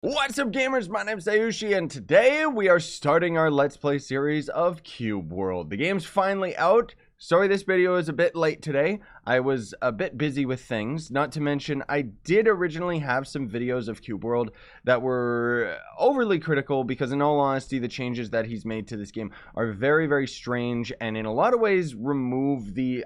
What's up, gamers? My name's Scyushi, and today we are starting our Let's Play series of Cube World. The game's finally out. Sorry this video is a bit late today. I was a bit busy with things. Not to mention, I did originally have some videos of Cube World that were overly critical because, in all honesty, the changes that he's made to this game are very, very strange and in a lot of ways remove the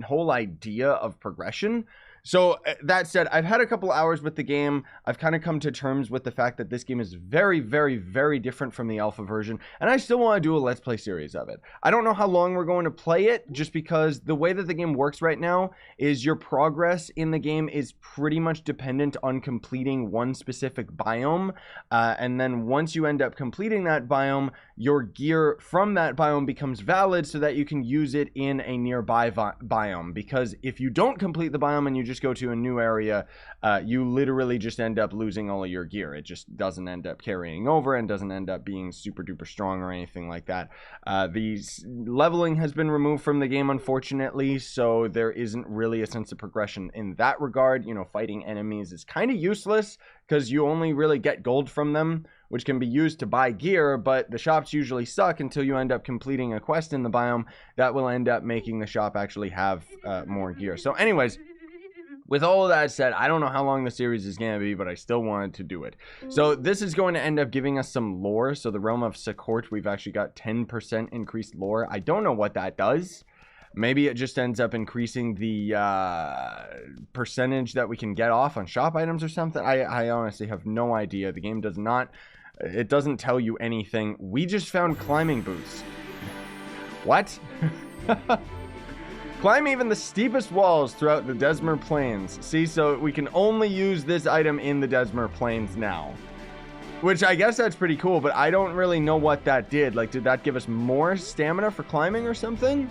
whole idea of progression. So that said, I've had a couple hours with the game. I've kind of come to terms with the fact that this game is very, very, very different from the alpha version, and I still want to do a Let's Play series of it. I don't know how long we're going to play it, just because the way that the game works right now is your progress in the game is pretty much dependent on completing one specific biome, and then once you end up completing that biome, your gear from that biome becomes valid so that you can use it in a nearby biome, because if you don't complete the biome and you just go to a new area, you literally just end up losing all of your gear. It just doesn't end up carrying over and doesn't end up being super duper strong or anything like that. The leveling has been removed from the game, unfortunately, so there isn't really a sense of progression in that regard. You know, fighting enemies is kind of useless because you only really get gold from them, which can be used to buy gear, but the shops usually suck until you end up completing a quest in the biome that will end up making the shop actually have more gear. So anyways, with all of that said, I don't know how long the series is going to be, but I still wanted to do it. So this is going to end up giving us some lore. So the realm of Scyushi, we've actually got 10% increased lore. I don't know what that does. Maybe it just ends up increasing the percentage that we can get off on shop items or something. I honestly have no idea. The game does not, it doesn't tell you anything. We just found climbing boots. What? Climb even the steepest walls throughout the Desmer Plains. See, so we can only use this item in the Desmer Plains now. Which I guess that's pretty cool, but I don't really know what that did. Like, did that give us more stamina for climbing or something?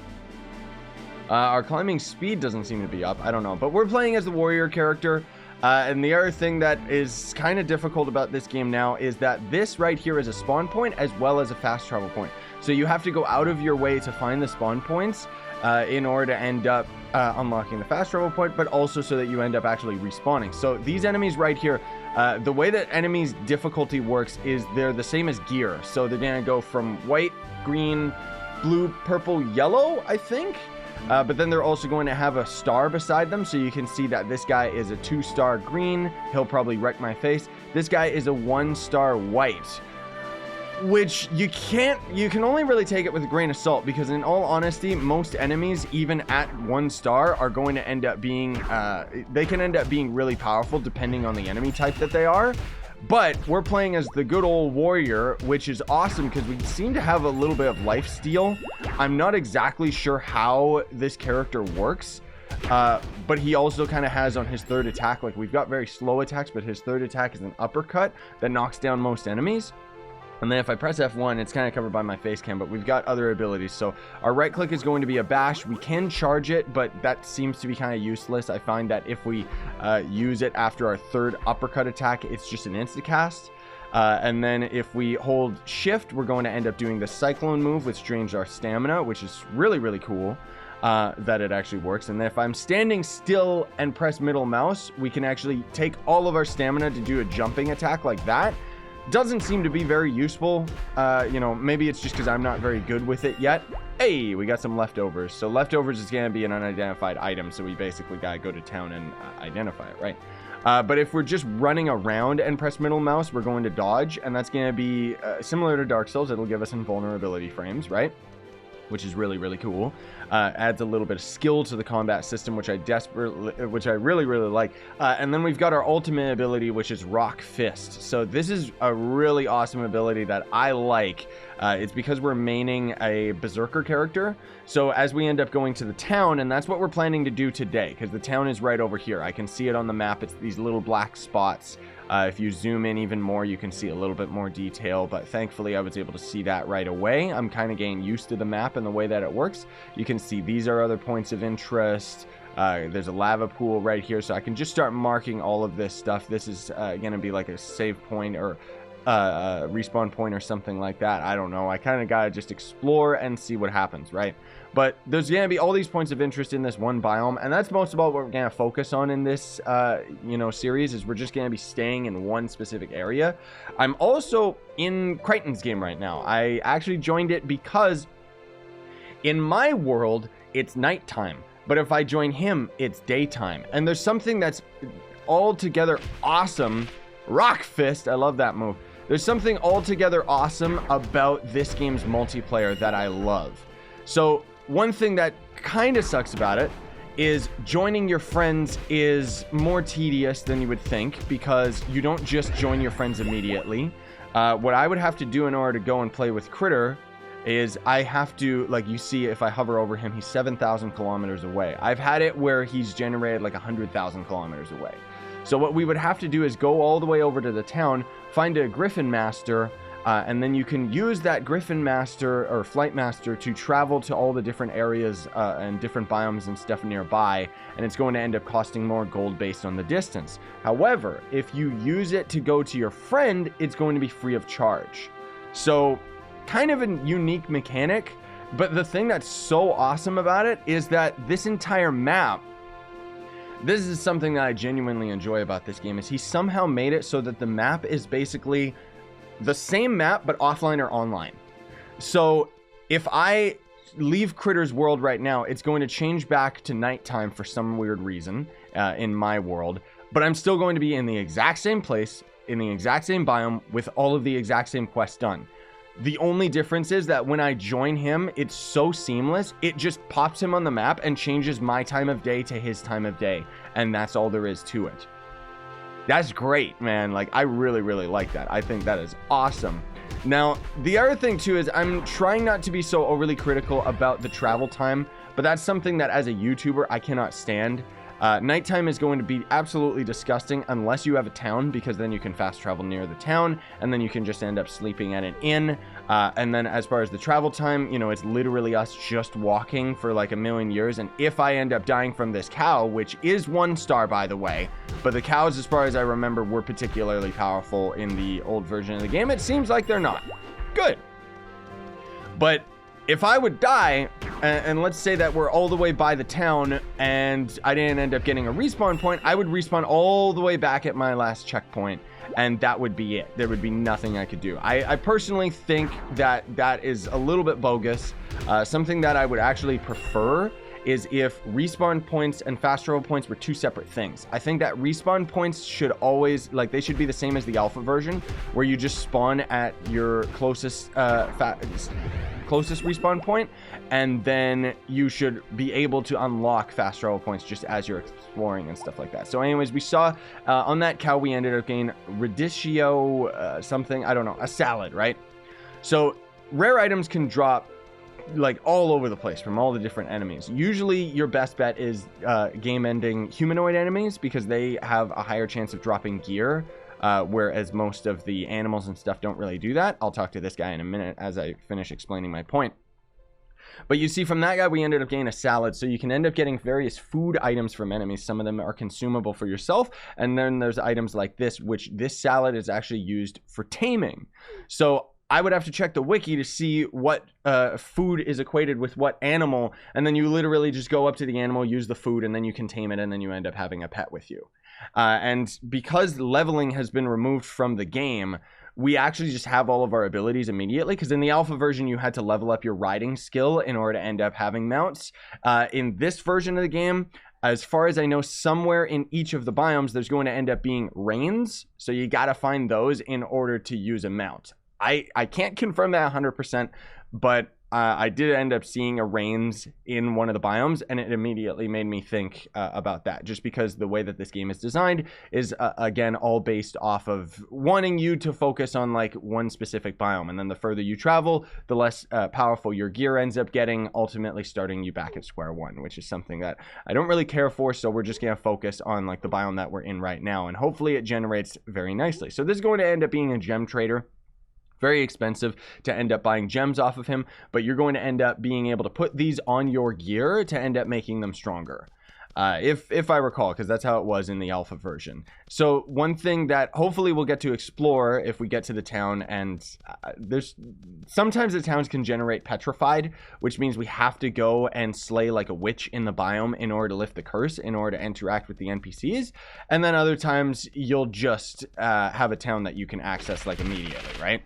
Our climbing speed doesn't seem to be up. I don't know. But we're playing as the warrior character. And the other thing that is kind of difficult about this game now is that this right here is a spawn point as well as a fast travel point. So you have to go out of your way to find the spawn points in order to end up unlocking the fast travel point, but also so that you end up actually respawning. So these enemies right here, the way that enemies difficulty works is they're the same as gear. So they're going to go from white, green, blue, purple, yellow, I think. But then they're also going to have a star beside them, so you can see that this guy is a 2-star green. He'll probably wreck my face. This guy is a 1-star white, which you can only really take it with a grain of salt, because in all honesty, most enemies, even at 1 star, are going to end up being, they can end up being really powerful depending on the enemy type that they are. But we're playing as the good old warrior, which is awesome because we seem to have a little bit of life steal. I'm not exactly sure how this character works, but he also kind of has on his third attack, like we've got very slow attacks, but his third attack is an uppercut that knocks down most enemies. And then if I press F1, it's kind of covered by my face cam, but we've got other abilities. So our right click is going to be a bash. We can charge it, but that seems to be kind of useless. I find that if we use it after our third uppercut attack, it's just an insta-cast. And then if we hold shift, we're going to end up doing the cyclone move, which drains our stamina, which is really, really cool that it actually works. And then if I'm standing still and press middle mouse, we can actually take all of our stamina to do a jumping attack like that. Doesn't seem to be very useful. You know, maybe it's just because I'm not very good with it yet. Hey, we got some leftovers. So leftovers is going to be an unidentified item, so we basically got to go to town and identify it, right? But if we're just running around and press middle mouse, we're going to dodge, and that's going to be similar to Dark Souls. It'll give us invulnerability frames, right? Which is really, really cool. Adds a little bit of skill to the combat system, which I really, really like. And then we've got our ultimate ability, which is Rock Fist. So this is a really awesome ability that I like. It's because we're maining a berserker character. So as we end up going to the town, and that's what we're planning to do today, because the town is right over here. I can see it on the map. It's these little black spots. If you zoom in even more, you can see a little bit more detail, but thankfully I was able to see that right away. I'm kind of getting used to the map and the way that it works. You can see these are other points of interest. There's a lava pool right here, so I can just start marking all of this stuff. This is going to be like a save point, or respawn point or something like that. I don't know. I kind of gotta just explore and see what happens, right? But there's gonna be all these points of interest in this one biome, and that's most about what we're gonna focus on in this series. Is we're just gonna be staying in one specific area. I'm also in Crichton's game right now. I actually joined it because in my world it's nighttime, but if I join him it's daytime, and there's something that's altogether awesome. Rock fist, I love that move. There's something altogether awesome about this game's multiplayer that I love. So one thing that kind of sucks about it is joining your friends is more tedious than you would think, because you don't just join your friends immediately. What I would have to do in order to go and play with Critter is I have to, like, you see if I hover over him, he's 7,000 kilometers away. I've had it where he's generated like 100,000 kilometers away. So what we would have to do is go all the way over to the town, find a Griffin Master, and then you can use that Griffin Master or Flight Master to travel to all the different areas and different biomes and stuff nearby, and it's going to end up costing more gold based on the distance. However, if you use it to go to your friend, it's going to be free of charge. So kind of a unique mechanic, but the thing that's so awesome about it is that this entire map, this is something that I genuinely enjoy about this game, is he somehow made it so that the map is basically the same map but offline or online. So if I leave Critter's world right now, it's going to change back to nighttime for some weird reason in my world, but I'm still going to be in the exact same place, in the exact same biome, with all of the exact same quests done. The only difference is that when I join him, it's so seamless. It just pops him on the map and changes my time of day to his time of day. And that's all there is to it. That's great, man. Like, I really, really like that. I think that is awesome. Now, the other thing too is I'm trying not to be so overly critical about the travel time, but that's something that as a YouTuber, I cannot stand. Nighttime is going to be absolutely disgusting unless you have a town, because then you can fast travel near the town, and then you can just end up sleeping at an inn. And then as far as the travel time, you know, it's literally us just walking for like a million years. And if I end up dying from this cow, which is 1 star, by the way, but the cows, as far as I remember, were particularly powerful in the old version of the game. It seems like they're not. Good. But if I would die, and let's say that we're all the way by the town and I didn't end up getting a respawn point, I would respawn all the way back at my last checkpoint, and that would be it. There would be nothing I could do. I personally think that that is a little bit bogus. Something that I would actually prefer is if respawn points and fast travel points were 2 separate things. I think that respawn points should always, like, they should be the same as the alpha version, where you just spawn at your closest respawn point, and then you should be able to unlock fast travel points just as you're exploring and stuff like that. So anyways, we saw on that cow we ended up getting radicchio something, I don't know, a salad, right? So rare items can drop like all over the place from all the different enemies. Usually your best bet is game ending humanoid enemies, because they have a higher chance of dropping gear, whereas most of the animals and stuff don't really do that. I'll talk to this guy in a minute as I finish explaining my point. But you see, from that guy we ended up getting a salad, so you can end up getting various food items from enemies. Some of them are consumable for yourself, and then there's items like this, which this salad is actually used for taming. So I would have to check the wiki to see what food is equated with what animal, and then you literally just go up to the animal, use the food, and then you can tame it, and then you end up having a pet with you. And because leveling has been removed from the game, we actually just have all of our abilities immediately, because in the alpha version you had to level up your riding skill in order to end up having mounts. In this version of the game, as far as I know, somewhere in each of the biomes there's going to end up being reins, so you got to find those in order to use a mount. I can't confirm that 100%, but I did end up seeing a reins in one of the biomes, and it immediately made me think about that, just because the way that this game is designed is, again, all based off of wanting you to focus on like one specific biome, and then the further you travel, the less powerful your gear ends up getting, ultimately starting you back at square one, which is something that I don't really care for. So we're just going to focus on like the biome that we're in right now, and hopefully it generates very nicely. So this is going to end up being a gem trader. Very expensive to end up buying gems off of him, but you're going to end up being able to put these on your gear to end up making them stronger. if I recall, because that's how it was in the alpha version. So one thing that hopefully we'll get to explore if we get to the town, and there's sometimes the towns can generate petrified, which means we have to go and slay like a witch in the biome in order to lift the curse, in order to interact with the NPCs. And then other times you'll just have a town that you can access like immediately, right?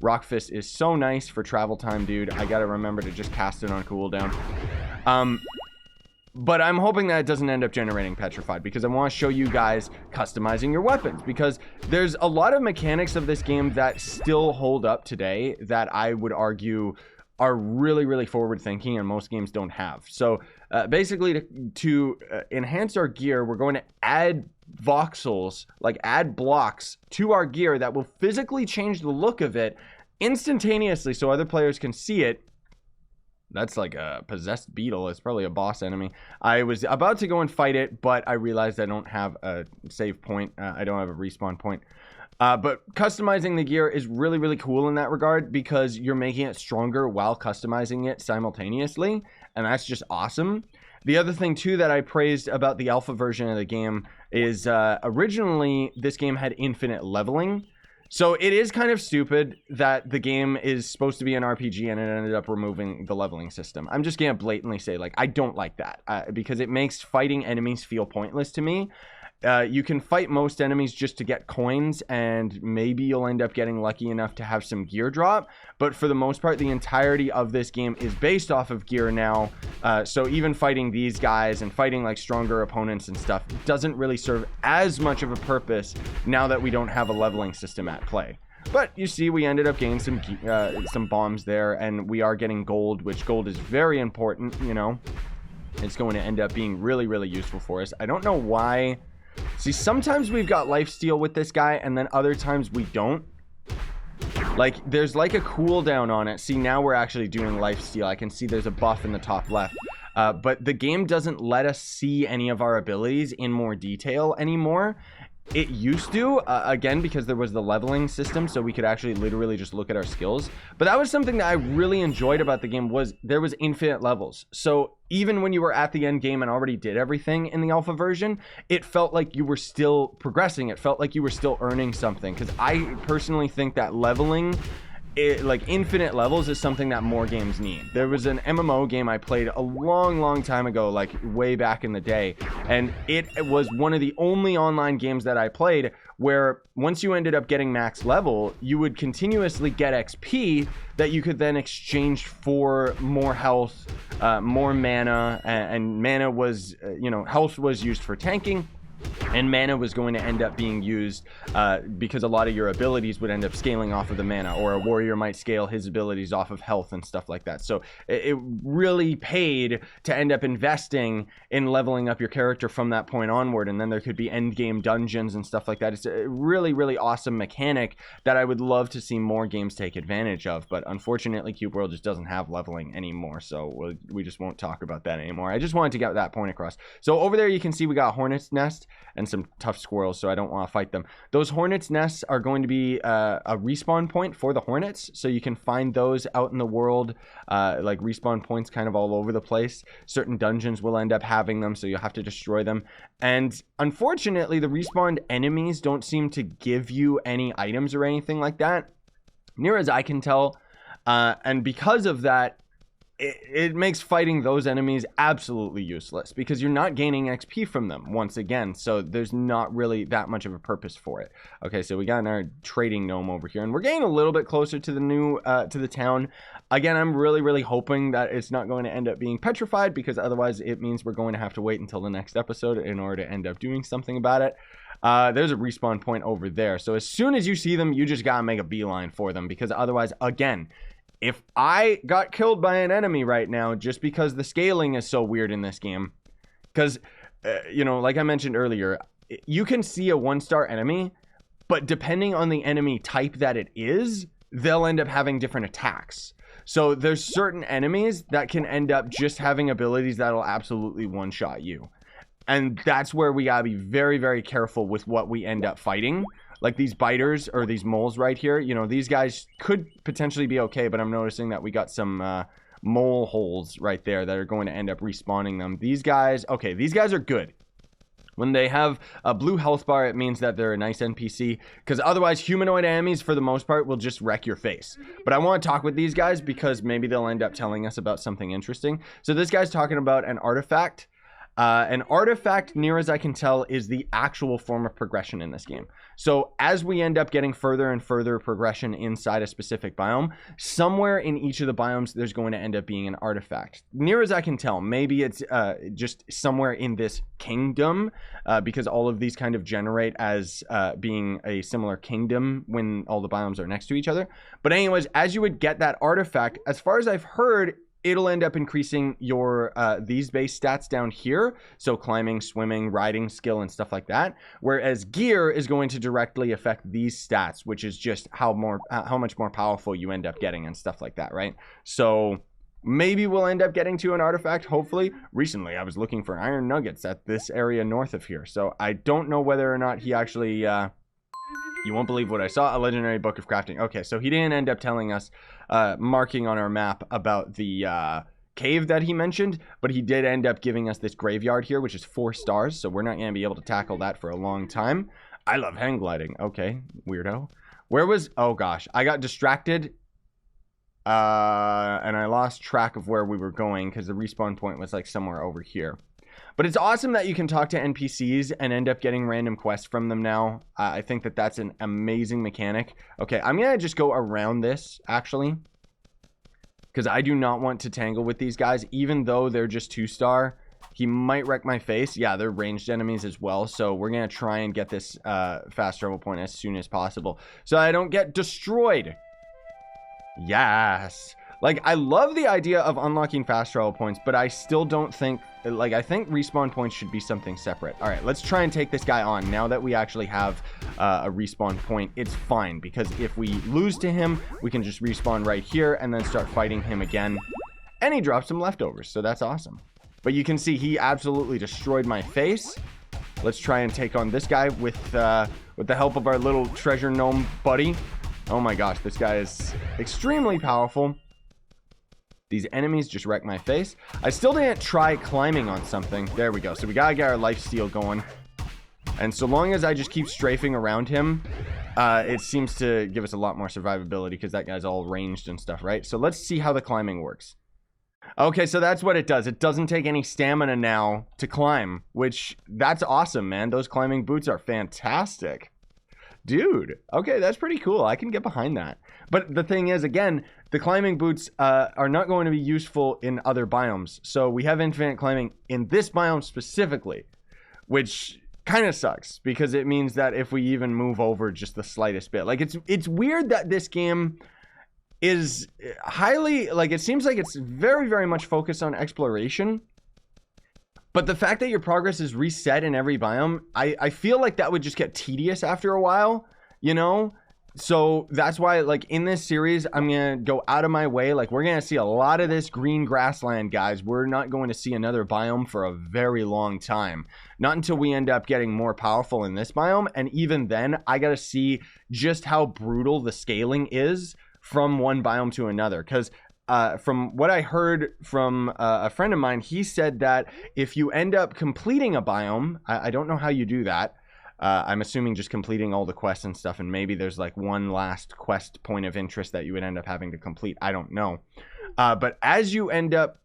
Rockfist is so nice for travel time, dude. I gotta remember to just cast it on cooldown. But I'm hoping that it doesn't end up generating petrified, because I want to show you guys customizing your weapons, because there's a lot of mechanics of this game that still hold up today that I would argue are really, really forward thinking and most games don't have. So basically to enhance our gear, we're going to add voxels, like add blocks to our gear that will physically change the look of it instantaneously so other players can see it. That's like a possessed beetle. It's probably a boss enemy. I was about to go and fight it, but I realized I don't have a save point. I don't have a respawn point. But customizing the gear is really, really cool in that regard, because you're making it stronger while customizing it simultaneously. And that's just awesome. The other thing, too, that I praised about the alpha version of the game is originally this game had infinite leveling. So it is kind of stupid that the game is supposed to be an RPG and it ended up removing the leveling system. I'm just going to blatantly say, like, I don't like that because it makes fighting enemies feel pointless to me. You can fight most enemies just to get coins, and maybe you'll end up getting lucky enough to have some gear drop. But for the most part, the entirety of this game is based off of gear now. So even fighting these guys and fighting like stronger opponents and stuff doesn't really serve as much of a purpose now that we don't have a leveling system at play. But you see, we ended up getting some bombs there, and we are getting gold, which gold is very important, you know. It's going to end up being really, really useful for us. I don't know why. See, sometimes we've got lifesteal with this guy, and then other times we don't. Like, there's like a cooldown on it. See, now we're actually doing lifesteal. I can see there's a buff in the top left. But the game doesn't let us see any of our abilities in more detail anymore. It used to, again, because there was the leveling system, so we could actually literally just look at our skills. But that was something that I really enjoyed about the game, was there was infinite levels. So even when you were at the end game and already did everything in the alpha version, it felt like you were still progressing. It felt like you were still earning something. Because I personally think that leveling, like infinite levels, is something that more games need. There was an MMO game I played a long time ago, like way back in the day, and it was one of the only online games that I played where once you ended up getting max level, you would continuously get XP that you could then exchange for more health, more mana, and mana was, you know, health was used for tanking. And mana was going to end up being used because a lot of your abilities would end up scaling off of the mana, or a warrior might scale his abilities off of health and stuff like that. So it really paid to end up investing in leveling up your character from that point onward. And then there could be end game dungeons and stuff like that. It's a really, really awesome mechanic that I would love to see more games take advantage of. But unfortunately, Cube World just doesn't have leveling anymore. So we just won't talk about that anymore. I just wanted to get that point across. So over there, you can see we got Hornet's Nest and some tough squirrels, so I don't want to fight them. Those hornets' nests are going to be a respawn point for the hornets, so you can find those out in the world, like respawn points kind of all over the place. Certain dungeons will end up having them, so you'll have to destroy them. And unfortunately, the respawned enemies don't seem to give you any items or anything like that, near as I can tell. And because of that, it makes fighting those enemies absolutely useless, because you're not gaining XP from them once again, so there's not really that much of a purpose for it. Okay, so we got our trading gnome over here, and we're getting a little bit closer to the new to the town. Again, I'm really hoping that it's not going to end up being petrified, because otherwise it means we're going to have to wait until the next episode in order to end up doing something about it. There's a respawn point over there, so as soon as you see them, you just gotta make a beeline for them, because otherwise, again, if I got killed by an enemy right now just because the scaling is so weird in this game, because, you know, like I mentioned earlier, you can see a 1-star enemy, but depending on the enemy type that it is, they'll end up having different attacks. So there's certain enemies that can end up just having abilities that'll absolutely one-shot you. And that's where we gotta be very careful with what we end up fighting. Like these biters or these moles right here, you know, these guys could potentially be okay, but I'm noticing that we got some mole holes right there that are going to end up respawning them. These guys, okay, these guys are good. When they have a blue health bar, it means that they're a nice NPC, because otherwise humanoid enemies, for the most part, will just wreck your face. But I want to talk with these guys because maybe they'll end up telling us about something interesting. So this guy's talking about an artifact. An artifact, near as I can tell, is the actual form of progression in this game. So as we end up getting further and further progression inside a specific biome, somewhere in each of the biomes, there's going to end up being an artifact. Near as I can tell, maybe it's just somewhere in this kingdom, because all of these kind of generate as being a similar kingdom when all the biomes are next to each other. But anyways, as you would get that artifact, as far as I've heard, it'll end up increasing your these base stats down here, so climbing, swimming, riding skill, and stuff like that, whereas gear is going to directly affect these stats, which is just how much more powerful you end up getting and stuff like that, right? So maybe we'll end up getting to an artifact, hopefully. Recently I was looking for iron nuggets at this area north of here, so I don't know whether or not he actually you won't believe what I saw. A legendary book of crafting. Okay, so he didn't end up telling us, marking on our map about the cave that he mentioned, but he did end up giving us this graveyard here, which is 4 stars, so we're not going to be able to tackle that for a long time. I love hang gliding. Okay, weirdo. Where was... Oh, gosh. I got distracted, and I lost track of where we were going, because the respawn point was, like, somewhere over here. But it's awesome that you can talk to NPCs and end up getting random quests from them now. I think that that's an amazing mechanic. Okay, I'm going to just go around this, actually, because I do not want to tangle with these guys, even though they're just 2-star. He might wreck my face. Yeah, they're ranged enemies as well, so we're going to try and get this fast travel point as soon as possible, so I don't get destroyed. Yes. Like, I love the idea of unlocking fast travel points, but I still don't think, like, I think respawn points should be something separate. All right, let's try and take this guy on. Now that we actually have a respawn point, it's fine, because if we lose to him, we can just respawn right here and then start fighting him again. And he drops some leftovers, so that's awesome. But you can see he absolutely destroyed my face. Let's try and take on this guy with the help of our little treasure gnome buddy. Oh my gosh, this guy is extremely powerful. These enemies just wreck my face. I still didn't try climbing on something. There we go. So we gotta get our lifesteal going. And so long as I just keep strafing around him, it seems to give us a lot more survivability, because that guy's all ranged and stuff, right? So let's see how the climbing works. Okay, so that's what it does. It doesn't take any stamina now to climb, which, that's awesome, man. Those climbing boots are fantastic. Dude, okay, that's pretty cool. I can get behind that. But the thing is, again, the climbing boots are not going to be useful in other biomes. So we have infinite climbing in this biome specifically, which kind of sucks, because it means that if we even move over just the slightest bit, like, it's weird that this game is highly, like, it seems like it's very, very much focused on exploration. But the fact that your progress is reset in every biome, I feel like that would just get tedious after a while, you know? So that's why, like, in this series, I'm going to go out of my way. Like, we're going to see a lot of this green grassland, guys. We're not going to see another biome for a very long time. Not until we end up getting more powerful in this biome. And even then, I got to see just how brutal the scaling is from one biome to another. Because from what I heard from a friend of mine, he said that if you end up completing a biome, I don't know how you do that. I'm assuming just completing all the quests and stuff, and maybe there's like one last quest point of interest that you would end up having to complete. I don't know. But as you end up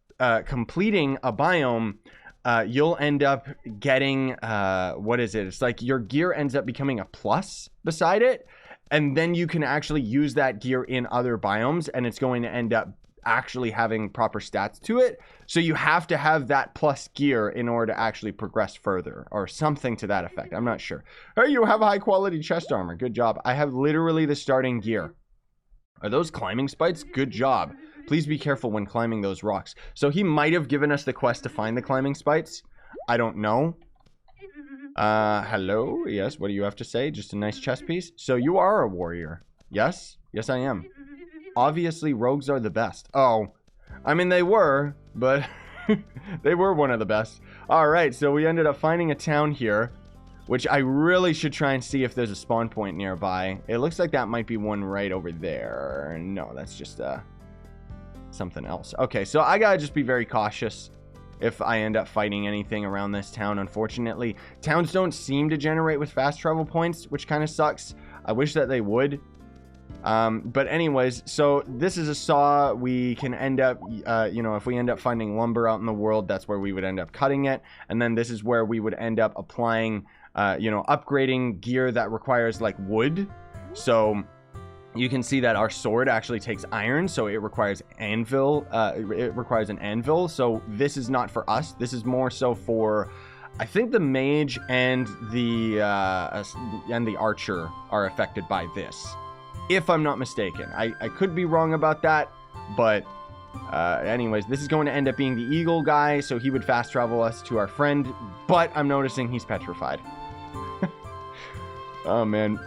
completing a biome, you'll end up getting, what is it? It's like your gear ends up becoming a plus beside it, and then you can actually use that gear in other biomes, and it's going to end up actually having proper stats to it. So you have to have that plus gear in order to actually progress further, or something to that effect. I'm not sure. Hey, you have high quality chest armor. Good job. I have literally the starting gear. Are those climbing spikes? Good job. Please be careful when climbing those rocks. So he might have given us the quest to find the climbing spikes. I don't know. Hello? Yes, what do you have to say? Just a nice chest piece? So you are a warrior. Yes? Yes, I am. Obviously, rogues are the best. Oh, I mean, they were, but they were one of the best. All right, so we ended up finding a town here, which I really should try and see if there's a spawn point nearby. It looks like that might be one right over there. No, that's just something else. Okay, so I gotta just be very cautious if I end up fighting anything around this town. Unfortunately, towns don't seem to generate with fast travel points, which kind of sucks. I wish that they would. But anyways, so this is a saw. We can end up, you know, if we end up finding lumber out in the world, that's where we would end up cutting it. And then this is where we would end up applying, you know, upgrading gear that requires like wood. So you can see that our sword actually takes iron, so it requires anvil. It requires an anvil. So this is not for us. This is more so for, I think, the mage and the archer are affected by this, if I'm not mistaken. I could be wrong about that, but anyways, this is going to end up being the eagle guy, so he would fast travel us to our friend, but I'm noticing he's petrified. Oh man.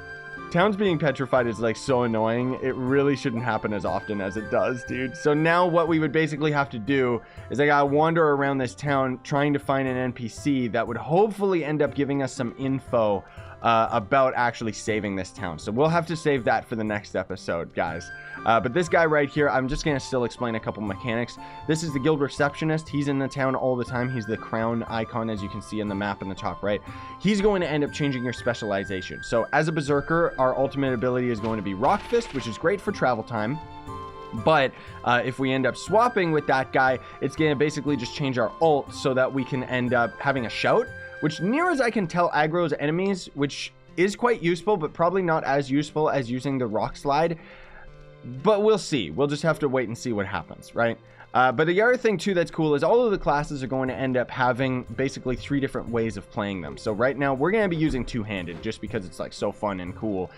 Towns being petrified is like so annoying. It really shouldn't happen as often as it does, dude. So now what we would basically have to do is I gotta wander around this town trying to find an NPC that would hopefully end up giving us some info about actually saving this town. So we'll have to save that for the next episode, guys. But this guy right here, I'm just gonna still explain a couple mechanics. This is the guild receptionist. He's in the town all the time. He's the crown icon, as you can see in the map in the top right. He's going to end up changing your specialization. So as a berserker, our ultimate ability is going to be rock fist, which is great for travel time. But if we end up swapping with that guy, it's going to basically just change our ult so that we can end up having a shout, which, near as I can tell, aggro's enemies, which is quite useful, but probably not as useful as using the rock slide. But we'll see. We'll just have to wait and see what happens, right? But the other thing, too, that's cool is all of the classes are going to end up having basically 3 different ways of playing them. So right now, we're going to be using two-handed just because it's, like, so fun and cool.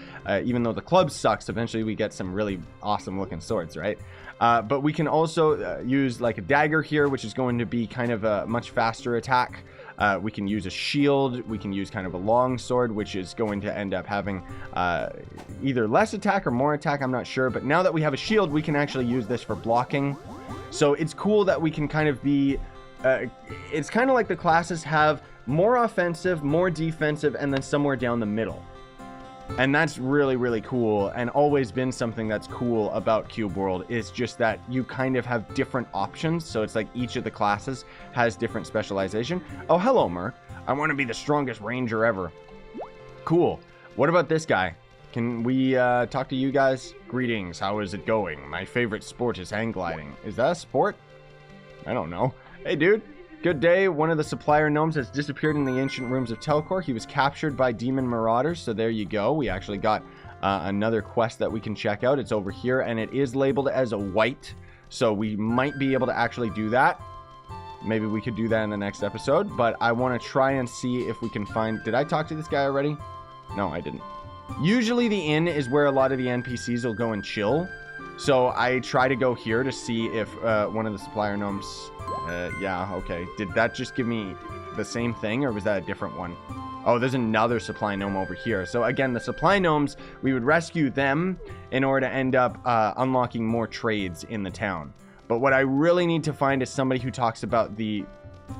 Even though the club sucks, eventually we get some really awesome-looking swords, right? But we can also use, like, a dagger here, which is going to be kind of a much faster attack. We can use a shield. We can use kind of a long sword, which is going to end up having either less attack or more attack. I'm not sure. But now that we have a shield, we can actually use this for blocking. So it's cool that we can kind of be... it's kind of like the classes have more offensive, more defensive, and then somewhere down the middle. And that's really, really cool, and always been something that's cool about Cube World, is just that you kind of have different options. So it's like each of the classes has different specialization. Oh, hello, Merc. I want to be the strongest ranger ever. Cool. What about this guy? Can we talk to you guys? Greetings. How is it going? My favorite sport is hang gliding. Is that a sport? I don't know. Hey, dude. Good day. One of the supplier gnomes has disappeared in the ancient rooms of Telcor. He was captured by demon marauders. So there you go. We actually got another quest that we can check out. It's over here, and it is labeled as a white. So we might be able to actually do that. Maybe we could do that in the next episode. But I want to try and see if we can find... Did I talk to this guy already? No, I didn't. Usually the inn is where a lot of the NPCs will go and chill. So I try to go here to see if one of the supplier gnomes... yeah, okay. Did that just give me the same thing, or was that a different one? Oh, there's another supply gnome over here. So again, the supply gnomes, we would rescue them in order to end up unlocking more trades in the town. But what I really need to find is somebody who talks about the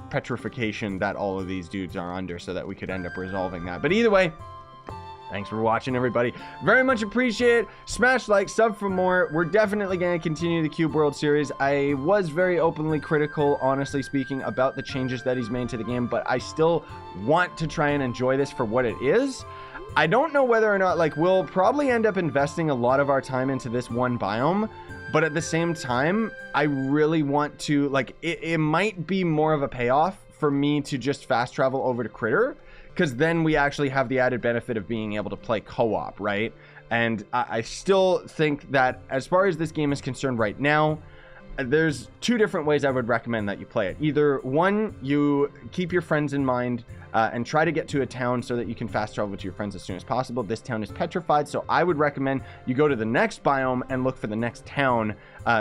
petrification that all of these dudes are under, so that we could end up resolving that. But either way, thanks for watching, everybody. Very much appreciate it. Smash like, sub for more. We're definitely going to continue the Cube World series. I was very openly critical, honestly speaking, about the changes that he's made to the game, but I still want to try and enjoy this for what it is. I don't know whether or not, like, we'll probably end up investing a lot of our time into this one biome, but at the same time, I really want to, like, it might be more of a payoff for me to just fast travel over to Critter, because then we actually have the added benefit of being able to play co-op, right? And I still think that as far as this game is concerned right now, there's 2 different ways I would recommend that you play it. Either one, you keep your friends in mind and try to get to a town so that you can fast travel to your friends as soon as possible. This town is petrified, so I would recommend you go to the next biome and look for the next town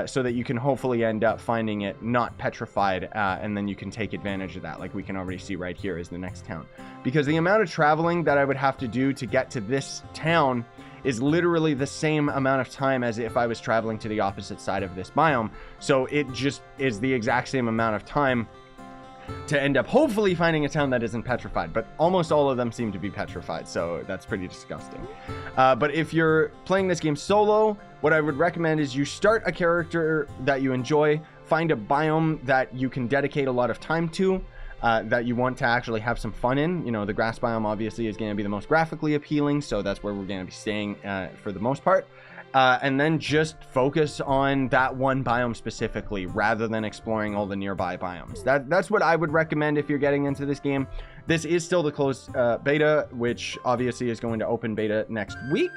so that you can hopefully end up finding it not petrified, and then you can take advantage of that, like we can already see right here is the next town. Because the amount of traveling that I would have to do to get to this town is literally the same amount of time as if I was traveling to the opposite side of this biome. So it just is the exact same amount of time to end up hopefully finding a town that isn't petrified, but almost all of them seem to be petrified, so that's pretty disgusting. But if you're playing this game solo, what I would recommend is you start a character that you enjoy, find a biome that you can dedicate a lot of time to, that you want to actually have some fun in. You know, the grass biome obviously is going to be the most graphically appealing, so that's where we're going to be staying for the most part. And then just focus on that one biome specifically rather than exploring all the nearby biomes. That's what I would recommend if you're getting into this game. This is still the closed beta, which obviously is going to open beta next week.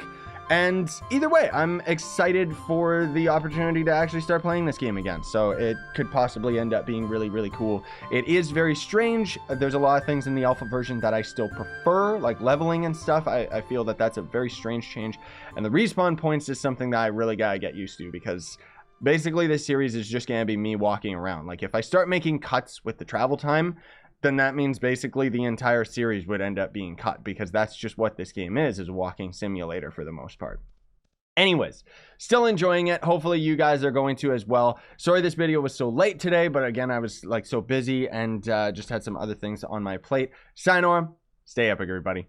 And either way, I'm excited for the opportunity to actually start playing this game again. So it could possibly end up being really, really cool. It is very strange. There's a lot of things in the alpha version that I still prefer, like leveling and stuff. I feel that that's a very strange change. And the respawn points is something that I really gotta get used to, because basically this series is just gonna be me walking around. Like if I start making cuts with the travel time, then that means basically the entire series would end up being cut, because that's just what this game is a walking simulator for the most part. Anyways, still enjoying it. Hopefully you guys are going to as well. Sorry this video was so late today, but again, I was like so busy and just had some other things on my plate. Sayonara, stay epic, everybody.